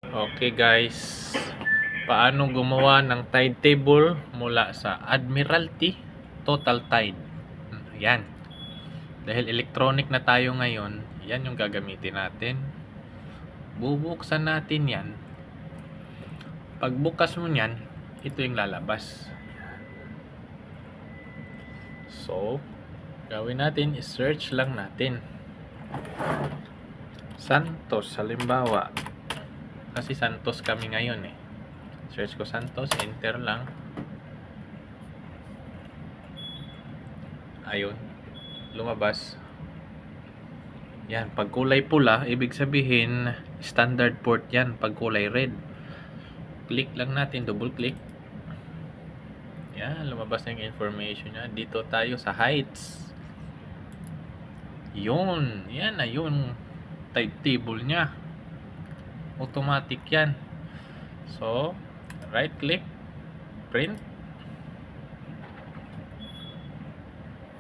Okay guys, paano gumawa ng tide table mula sa Admiralty Total Tide. Yan. Dahil electronic na tayo ngayon, yan yung gagamitin natin. Bubuksan natin yan. Pagbukas mo yan, ito yung lalabas. So, gawin natin, i-search lang natin. Santos, halimbawa. Kasi Santos kami ngayon eh. Search ko Santos, enter lang. Ayun, lumabas. Yan, pag kulay pula, ibig sabihin standard port yan. Pag kulay red, click lang natin, double click. Yan, lumabas na yung information niya. Dito tayo sa heights. Yun, yan na yung tide table niya. Automatic yan. So, right click, print.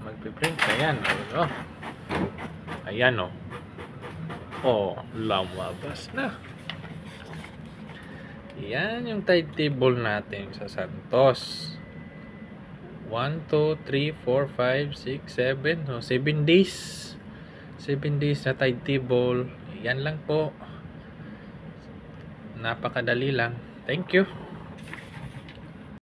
Magpiprint na yan. Oh. Ayan o. Oh, lumabas na. Yan yung tide table natin sa Santos. 1, 2, 3, 4, 5, 6, 7. So, 7 days. 7 days na tide table. Yan lang po. Napakadali lang. Thank you.